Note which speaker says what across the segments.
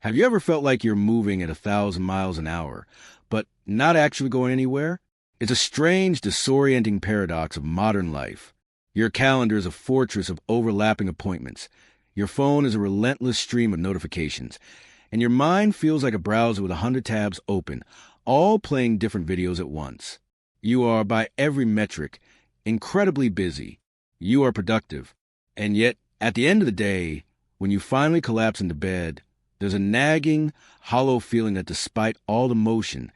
Speaker 1: Have you ever felt like you're moving at 1,000 miles an hour, but not actually going anywhere? It's a strange, disorienting paradox of modern life. Your calendar is a fortress of overlapping appointments. Your phone is a relentless stream of notifications. And your mind feels like a browser with 100 tabs open, all playing different videos at once. You are, by every metric, incredibly busy. You are productive. And yet, at the end of the day, when you finally collapse into bed, there's a nagging, hollow feeling that despite all the motion,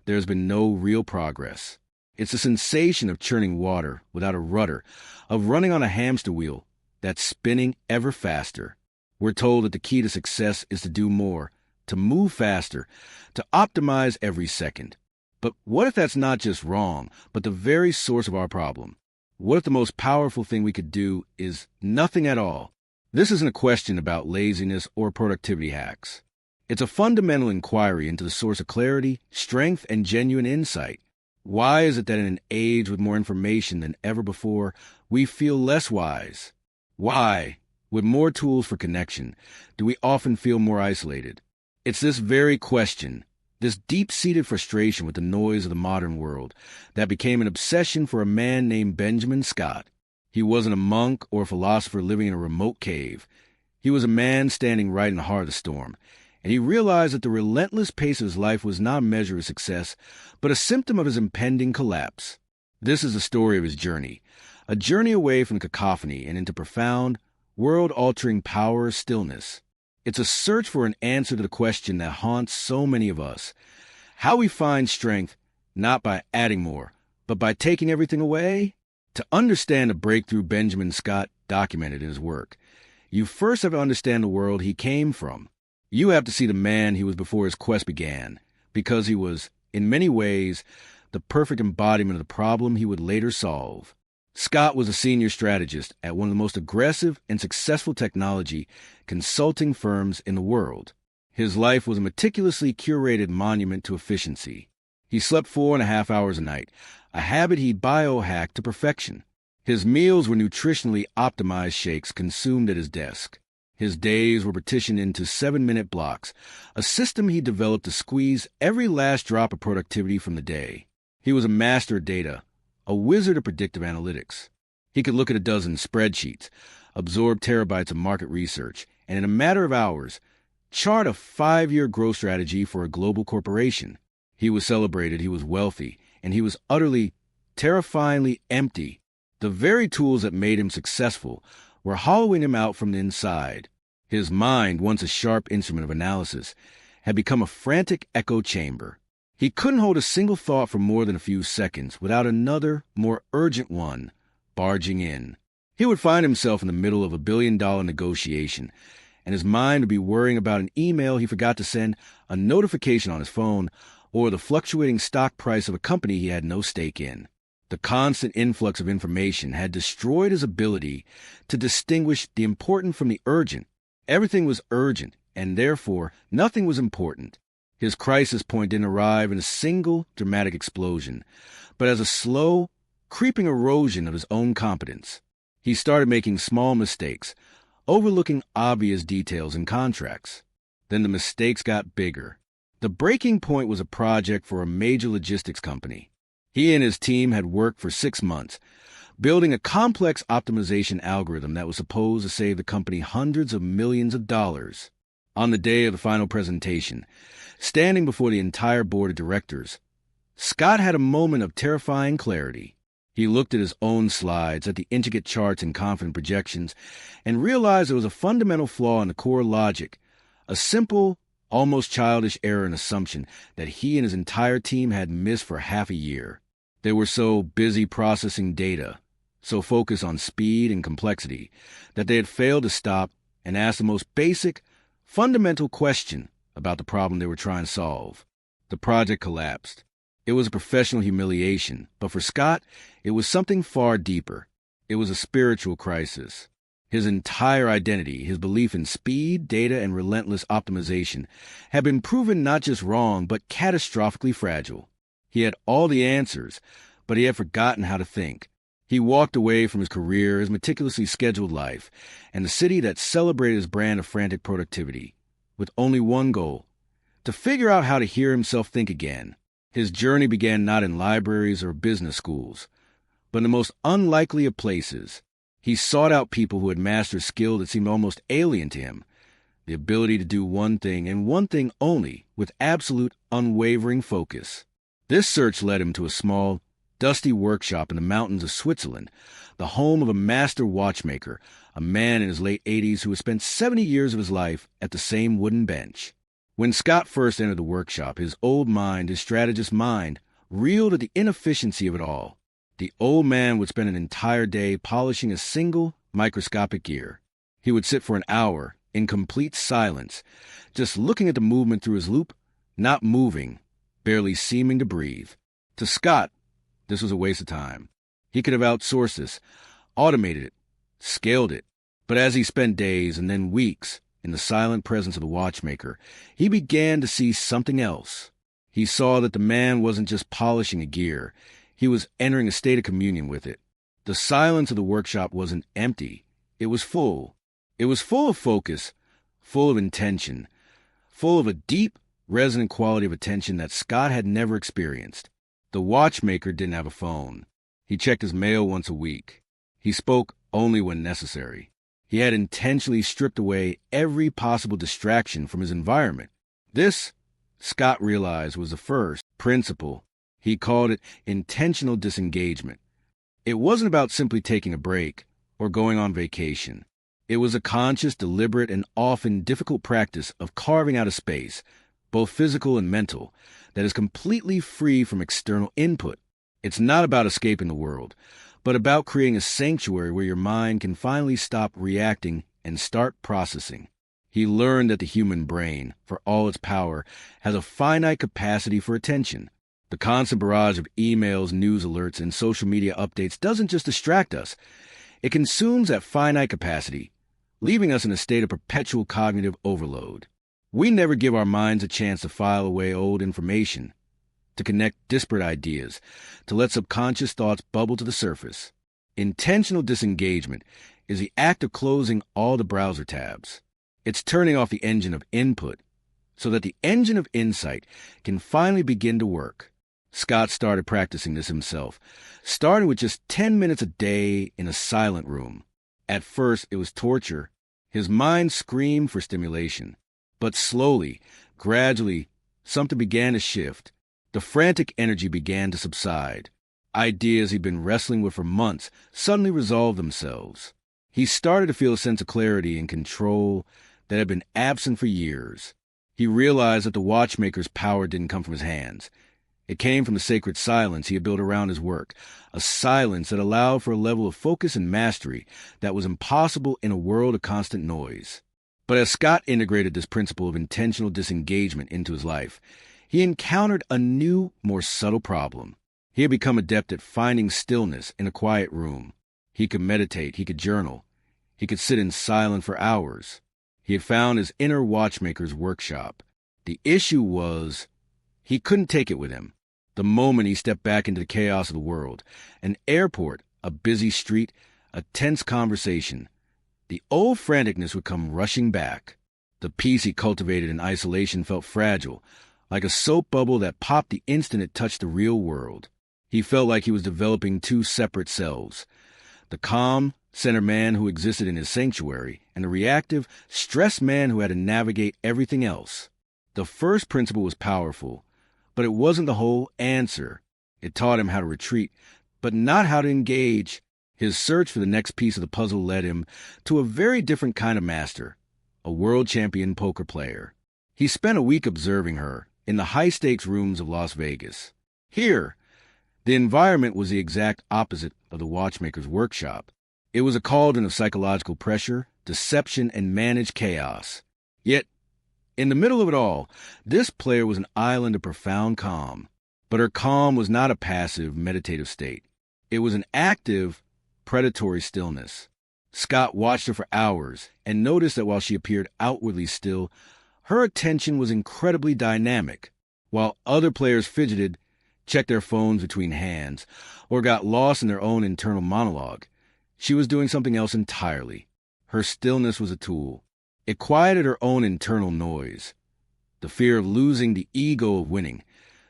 Speaker 1: there has been no real progress. It's the sensation of churning water without a rudder, of running on a hamster wheel that's spinning ever faster. We're told that the key to success is to do more, to move faster, to optimize every second. But what if that's not just wrong, but the very source of our problem? What if the most powerful thing we could do is nothing at all? This isn't a question about laziness or productivity hacks. It's a fundamental inquiry into the source of clarity, strength, and genuine insight. Why is it that in an age with more information than ever before, we feel less wise? Why, with more tools for connection, do we often feel more isolated? It's this very question, this deep-seated frustration with the noise of the modern world, that became an obsession for a man named Benjamin Scott. He wasn't a monk or a philosopher living in a remote cave. He was a man standing right in the heart of the storm, and he realized that the relentless pace of his life was not a measure of success, but a symptom of his impending collapse. This is the story of his journey, a journey away from cacophony and into profound, world-altering power, stillness. It's a search for an answer to the question that haunts so many of us: how we find strength not by adding more, but by taking everything away. To understand the breakthrough Benjamin Scott documented in his work, you first have to understand the world he came from. You have to see the man he was before his quest began, because he was, in many ways, the perfect embodiment of the problem he would later solve. Scott was a senior strategist at one of the most aggressive and successful technology consulting firms in the world. His life was a meticulously curated monument to efficiency. He slept 4.5 hours a night, a habit he'd biohacked to perfection. His meals were nutritionally optimized shakes consumed at his desk. His days were partitioned into 7-minute blocks, a system he developed to squeeze every last drop of productivity from the day. He was a master of data, a wizard of predictive analytics. He could look at a dozen spreadsheets, absorb terabytes of market research, and in a matter of hours, chart a 5-year growth strategy for a global corporation. He was celebrated, he was wealthy, and he was utterly, terrifyingly empty. The very tools that made him successful were hollowing him out from the inside. His mind, once a sharp instrument of analysis, had become a frantic echo chamber. He couldn't hold a single thought for more than a few seconds without another, more urgent one barging in. He would find himself in the middle of a billion-dollar negotiation, and his mind would be worrying about an email he forgot to send, a notification on his phone, or the fluctuating stock price of a company he had no stake in. The constant influx of information had destroyed his ability to distinguish the important from the urgent. Everything was urgent, and therefore nothing was important. His crisis point didn't arrive in a single dramatic explosion, but as a slow, creeping erosion of his own competence. He started making small mistakes, overlooking obvious details in contracts. Then the mistakes got bigger. The breaking point was a project for a major logistics company. He and his team had worked for 6 months, building a complex optimization algorithm that was supposed to save the company hundreds of millions of dollars. On the day of the final presentation, standing before the entire board of directors, Scott had a moment of terrifying clarity. He looked at his own slides, at the intricate charts and confident projections, and realized there was a fundamental flaw in the core logic, a simple, almost childish error and assumption that he and his entire team had missed for half a year. They were so busy processing data, so focused on speed and complexity, that they had failed to stop and ask the most basic, fundamental question about the problem they were trying to solve. The project collapsed. It was a professional humiliation, but for Scott, it was something far deeper. It was a spiritual crisis. His entire identity, his belief in speed, data, and relentless optimization had been proven not just wrong, but catastrophically fragile. He had all the answers, but he had forgotten how to think. He walked away from his career, his meticulously scheduled life, and the city that celebrated his brand of frantic productivity. with only one goal: to figure out how to hear himself think again. His journey began not in libraries or business schools, but in the most unlikely of places. He sought out people who had mastered skill that seemed almost alien to him: the ability to do one thing and one thing only with absolute unwavering focus. This search led him to a small, dusty workshop in the mountains of Switzerland, the home of a master watchmaker, a man in his late 80s who had spent 70 years of his life at the same wooden bench. When Scott first entered the workshop, his old mind, his strategist's mind, reeled at the inefficiency of it all. The old man would spend an entire day polishing a single microscopic gear. He would sit for an hour in complete silence, just looking at the movement through his loupe, not moving, barely seeming to breathe. To Scott, this was a waste of time. He could have outsourced this, automated it, scaled it. But as he spent days and then weeks in the silent presence of the watchmaker, he began to see something else. He saw that the man wasn't just polishing a gear. He was entering a state of communion with it. The silence of the workshop wasn't empty. It was full. It was full of focus, full of intention, full of a deep, resonant quality of attention that Scott had never experienced. The watchmaker didn't have a phone. He checked his mail once a week. He spoke only when necessary. He had intentionally stripped away every possible distraction from his environment. This, Scott realized, was the first principle. He called it intentional disengagement. It wasn't about simply taking a break or going on vacation. It was a conscious, deliberate, and often difficult practice of carving out a space, both physical and mental, that is completely free from external input. It's not about escaping the world, but about creating a sanctuary where your mind can finally stop reacting and start processing. He learned that the human brain, for all its power, has a finite capacity for attention. The constant barrage of emails, news alerts, and social media updates doesn't just distract us. It consumes that finite capacity, leaving us in a state of perpetual cognitive overload. We never give our minds a chance to file away old information, to connect disparate ideas, to let subconscious thoughts bubble to the surface. Intentional disengagement is the act of closing all the browser tabs. It's turning off the engine of input so that the engine of insight can finally begin to work. Scott started practicing this himself, starting with just 10 minutes a day in a silent room. At first, it was torture. His mind screamed for stimulation. But slowly, gradually, something began to shift. The frantic energy began to subside. Ideas he'd been wrestling with for months suddenly resolved themselves. He started to feel a sense of clarity and control that had been absent for years. He realized that the watchmaker's power didn't come from his hands. It came from the sacred silence he had built around his work, a silence that allowed for a level of focus and mastery that was impossible in a world of constant noise. But as Scott integrated this principle of intentional disengagement into his life, he encountered a new, more subtle problem. He had become adept at finding stillness in a quiet room. He could meditate, he could journal, he could sit in silence for hours. He had found his inner watchmaker's workshop. The issue was, he couldn't take it with him. The moment he stepped back into the chaos of the world, an airport, a busy street, a tense conversation, the old franticness would come rushing back. The peace he cultivated in isolation felt fragile, like a soap bubble that popped the instant it touched the real world. He felt like he was developing two separate selves: the calm, centered man who existed in his sanctuary, and the reactive, stressed man who had to navigate everything else. The first principle was powerful, but it wasn't the whole answer. It taught him how to retreat, but not how to engage. His search for the next piece of the puzzle led him to a very different kind of master, a world champion poker player. He spent a week observing her in the high-stakes rooms of Las Vegas. Here, the environment was the exact opposite of the watchmaker's workshop. It was a cauldron of psychological pressure, deception, and managed chaos. Yet, in the middle of it all, this player was an island of profound calm. But her calm was not a passive, meditative state. It was an active, predatory stillness. Scott watched her for hours and noticed that while she appeared outwardly still, her attention was incredibly dynamic. While other players fidgeted, checked their phones between hands, or got lost in their own internal monologue, she was doing something else entirely. Her stillness was a tool. It quieted her own internal noise, the fear of losing the ego of winning,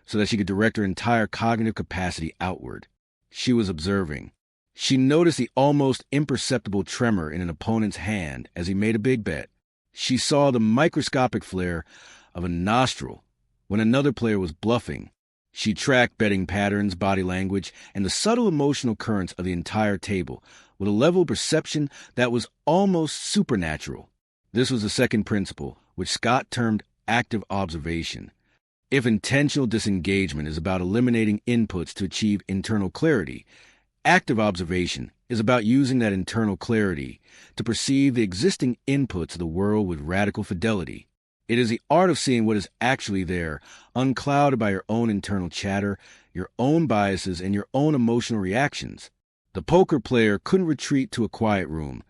Speaker 1: so that she could direct her entire cognitive capacity outward. She was observing. She noticed the almost imperceptible tremor in an opponent's hand as he made a big bet. She saw the microscopic flare of a nostril when another player was bluffing. She tracked betting patterns, body language, and the subtle emotional currents of the entire table with a level of perception that was almost supernatural. This was the second principle, which Scott termed active observation. If intentional disengagement is about eliminating inputs to achieve internal clarity, active observation is about using that internal clarity to perceive the existing inputs of the world with radical fidelity. It is the art of seeing what is actually there, unclouded by your own internal chatter, your own biases, and your own emotional reactions. The poker player couldn't retreat to a quiet room.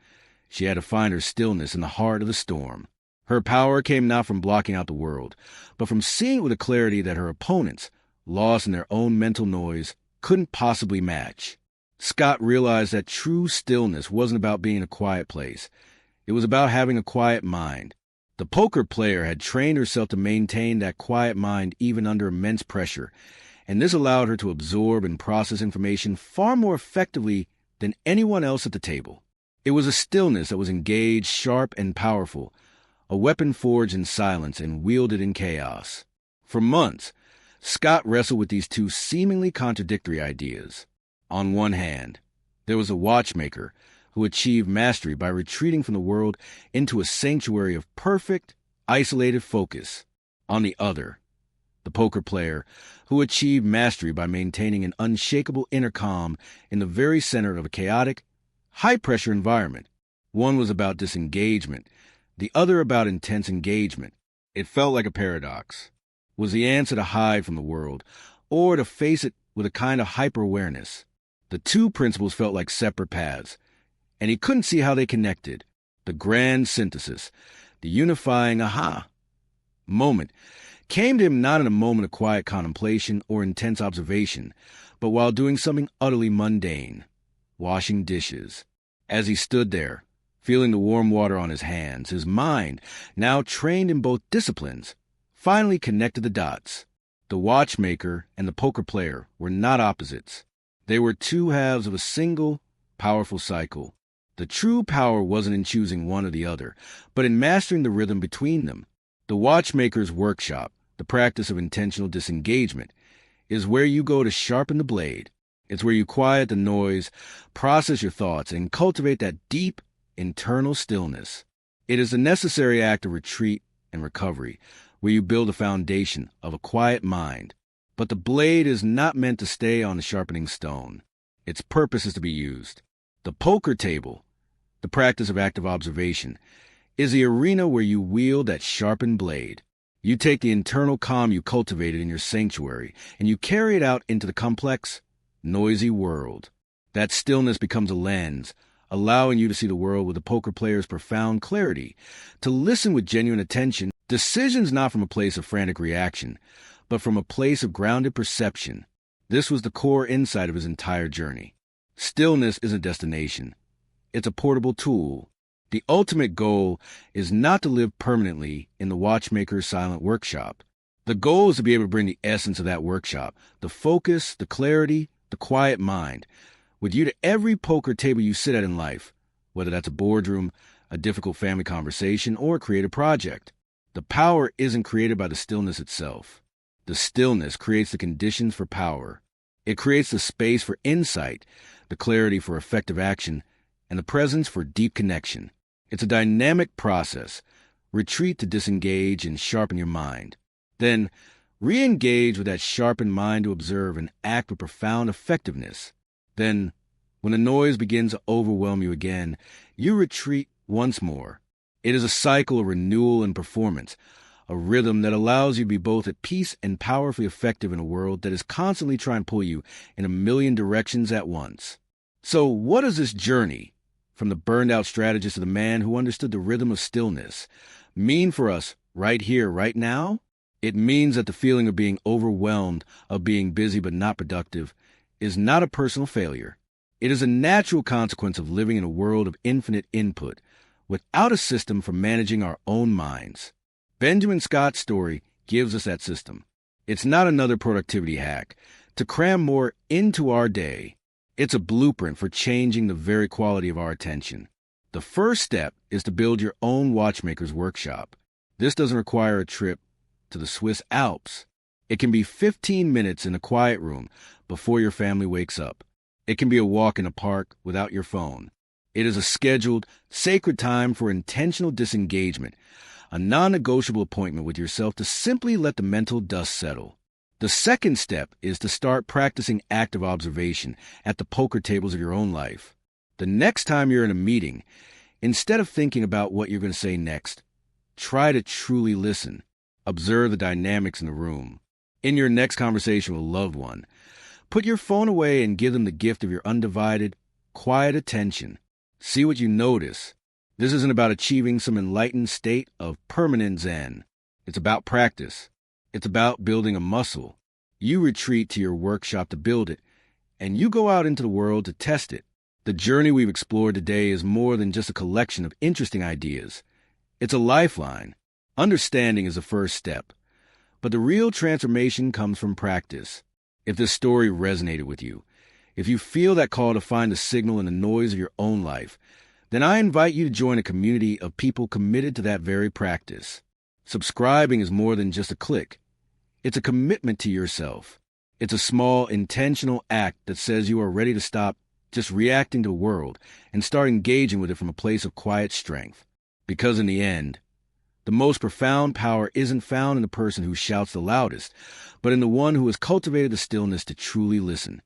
Speaker 1: She had to find her stillness in the heart of the storm. Her power came not from blocking out the world, but from seeing with a clarity that her opponents, lost in their own mental noise, couldn't possibly match. Scott realized that true stillness wasn't about being in a quiet place. It was about having a quiet mind. The poker player had trained herself to maintain that quiet mind even under immense pressure, and this allowed her to absorb and process information far more effectively than anyone else at the table. It was a stillness that was engaged, sharp, and powerful, a weapon forged in silence and wielded in chaos. For months, Scott wrestled with these two seemingly contradictory ideas. On one hand, there was a watchmaker who achieved mastery by retreating from the world into a sanctuary of perfect, isolated focus. On the other, the poker player who achieved mastery by maintaining an unshakable inner calm in the very center of a chaotic, high-pressure environment. One was about disengagement, the other about intense engagement. It felt like a paradox. Was the answer to hide from the world, or to face it with a kind of hyper-awareness? The two principles felt like separate paths, and he couldn't see how they connected. The grand synthesis, the unifying aha moment, came to him not in a moment of quiet contemplation or intense observation, but while doing something utterly mundane, washing dishes. As he stood there, feeling the warm water on his hands, his mind, now trained in both disciplines, finally connected the dots. The watchmaker and the poker player were not opposites. They were two halves of a single, powerful cycle. The true power wasn't in choosing one or the other, but in mastering the rhythm between them. The watchmaker's workshop, the practice of intentional disengagement, is where you go to sharpen the blade. It's where you quiet the noise, process your thoughts, and cultivate that deep, internal stillness. It is a necessary act of retreat and recovery, where you build a foundation of a quiet mind. But the blade is not meant to stay on the sharpening stone. Its purpose is to be used. The poker table, the practice of active observation, is the arena where you wield that sharpened blade. You take the internal calm you cultivated in your sanctuary, and you carry it out into the complex, noisy world. That stillness becomes a lens, allowing you to see the world with the poker player's profound clarity, to listen with genuine attention, decisions not from a place of frantic reaction, but from a place of grounded perception. This was the core insight of his entire journey. Stillness is a destination. It's a portable tool. The ultimate goal is not to live permanently in the watchmaker's silent workshop. The goal is to be able to bring the essence of that workshop, the focus, the clarity, the quiet mind, with you to every poker table you sit at in life, whether that's a boardroom, a difficult family conversation, or a creative project. The power isn't created by the stillness itself. The stillness creates the conditions for power. It creates the space for insight, the clarity for effective action, and the presence for deep connection. It's a dynamic process. Retreat to disengage and sharpen your mind. Then, re-engage with that sharpened mind to observe and act with profound effectiveness. Then, when the noise begins to overwhelm you again, you retreat once more. It is a cycle of renewal and performance, a rhythm that allows you to be both at peace and powerfully effective in a world that is constantly trying to pull you in a million directions at once. So what does this journey, from the burned-out strategist to the man who understood the rhythm of stillness, mean for us right here, right now? It means that the feeling of being overwhelmed, of being busy but not productive, is not a personal failure. It is a natural consequence of living in a world of infinite input, without a system for managing our own minds. Benjamin Scott's story gives us that system. It's not another productivity hack to cram more into our day. It's a blueprint for changing the very quality of our attention. The first step is to build your own watchmaker's workshop. This doesn't require a trip to the Swiss Alps. It can be 15 minutes in a quiet room before your family wakes up. It can be a walk in a park without your phone. It is a scheduled, sacred time for intentional disengagement, a non-negotiable appointment with yourself to simply let the mental dust settle. The second step is to start practicing active observation at the poker tables of your own life. The next time you're in a meeting, instead of thinking about what you're going to say next, try to truly listen. Observe the dynamics in the room. In your next conversation with a loved one, put your phone away and give them the gift of your undivided, quiet attention. See what you notice. This isn't about achieving some enlightened state of permanent zen. It's about practice. It's about building a muscle. You retreat to your workshop to build it, and you go out into the world to test it. The journey we've explored today is more than just a collection of interesting ideas. It's a lifeline. Understanding is the first step, but the real transformation comes from practice. If this story resonated with you, if you feel that call to find the signal in the noise of your own life, then I invite you to join a community of people committed to that very practice. Subscribing is more than just a click. It's a commitment to yourself. It's a small, intentional act that says you are ready to stop just reacting to the world and start engaging with it from a place of quiet strength. Because in the end, the most profound power isn't found in the person who shouts the loudest, but in the one who has cultivated the stillness to truly listen.